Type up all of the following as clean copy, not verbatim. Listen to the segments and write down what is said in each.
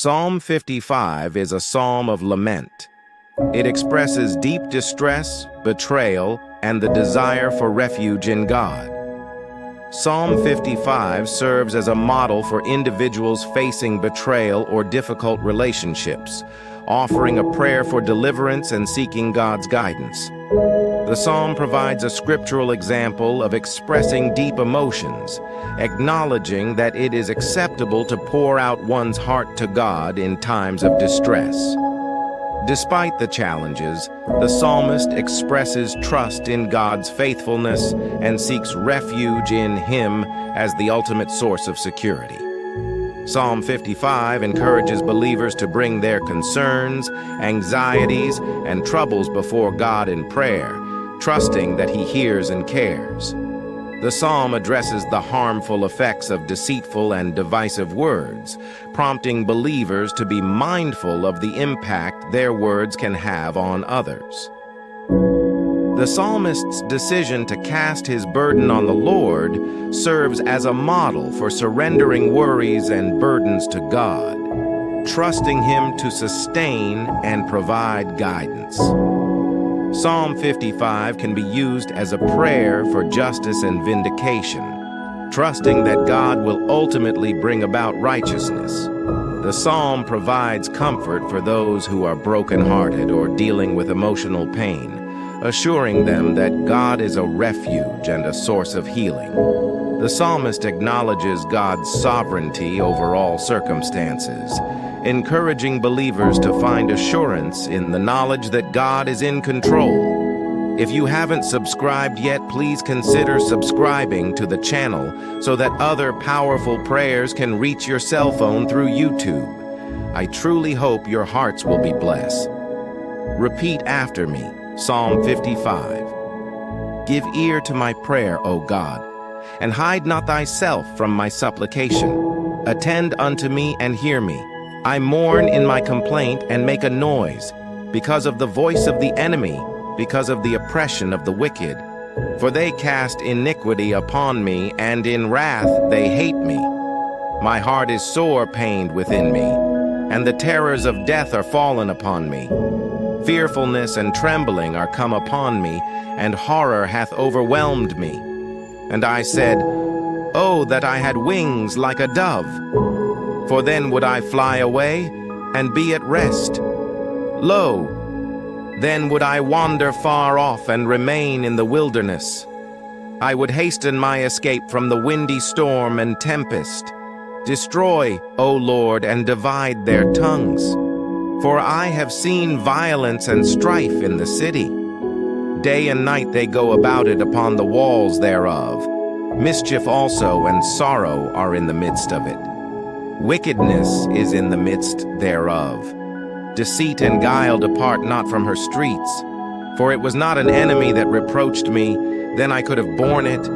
Psalm 55 is a psalm of lament. It expresses deep distress, betrayal, and the desire for refuge in God. Psalm 55 serves as a model for individuals facing betrayal or difficult relationships, offering a prayer for deliverance and seeking God's guidance. The psalm provides a scriptural example of expressing deep emotions, acknowledging that it is acceptable to pour out one's heart to God in times of distress. Despite the challenges, the psalmist expresses trust in God's faithfulness and seeks refuge in Him as the ultimate source of security. Psalm 55 encourages believers to bring their concerns, anxieties, and troubles before God in prayer, trusting that He hears and cares. The psalm addresses the harmful effects of deceitful and divisive words, prompting believers to be mindful of the impact their words can have on others. The psalmist's decision to cast his burden on the Lord serves as a model for surrendering worries and burdens to God, trusting Him to sustain and provide guidance. Psalm 55 can be used as a prayer for justice and vindication, trusting that God will ultimately bring about righteousness. The psalm provides comfort for those who are brokenhearted or dealing with emotional pain, assuring them that God is a refuge and a source of healing. The psalmist acknowledges God's sovereignty over all circumstances, encouraging believers to find assurance in the knowledge that God is in control. If you haven't subscribed yet, please consider subscribing to the channel so that other powerful prayers can reach your cell phone through YouTube. I truly hope your hearts will be blessed. Repeat after me, Psalm 55. Give ear to my prayer, O God, and hide not thyself from my supplication. Attend unto me and hear me. I mourn in my complaint and make a noise, because of the voice of the enemy, because of the oppression of the wicked. For they cast iniquity upon me, and in wrath they hate me. My heart is sore pained within me, and the terrors of death are fallen upon me. Fearfulness and trembling are come upon me, and horror hath overwhelmed me. And I said, Oh, that I had wings like a dove! For then would I fly away and be at rest. Lo, then would I wander far off and remain in the wilderness. I would hasten my escape from the windy storm and tempest. Destroy, O Lord, and divide their tongues. For I have seen violence and strife in the city. Day and night they go about it upon the walls thereof. Mischief also and sorrow are in the midst of it. Wickedness is in the midst thereof. Deceit and guile depart not from her streets. For it was not an enemy that reproached me, then I could have borne it.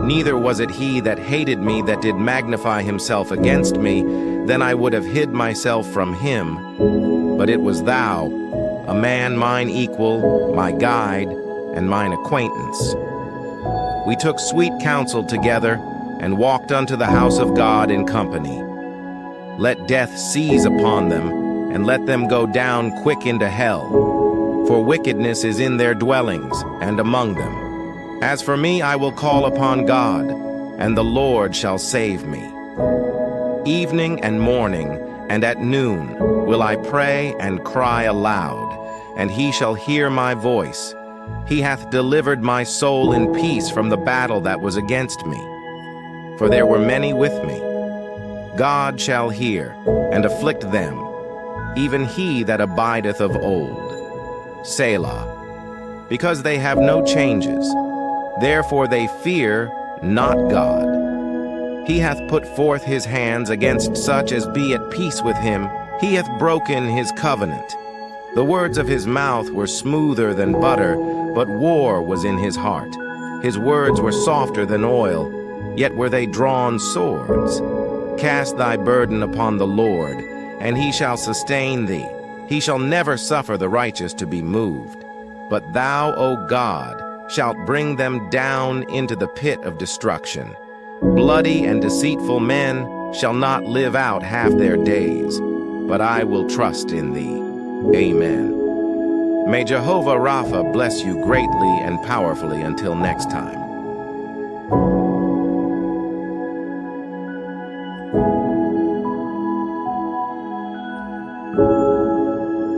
Neither was it he that hated me that did magnify himself against me, then I would have hid myself from him. But it was thou, a man mine equal, my guide, and mine acquaintance. We took sweet counsel together, and walked unto the house of God in company. Let death seize upon them, and let them go down quick into hell. For wickedness is in their dwellings, and among them. As for me, I will call upon God, and the Lord shall save me. Evening and morning, and at noon, will I pray and cry aloud, and he shall hear my voice. He hath delivered my soul in peace from the battle that was against me. For there were many with me. God shall hear, and afflict them, even he that abideth of old. Selah. Because they have no changes, therefore they fear not God. He hath put forth his hands against such as be at peace with him. He hath broken his covenant. The words of his mouth were smoother than butter, but war was in his heart. His words were softer than oil, yet were they drawn swords. Cast thy burden upon the Lord, and he shall sustain thee. He shall never suffer the righteous to be moved. But thou, O God, shalt bring them down into the pit of destruction. Bloody and deceitful men shall not live out half their days. but I will trust in thee. Amen. May Jehovah Rapha bless you greatly and powerfully until next time.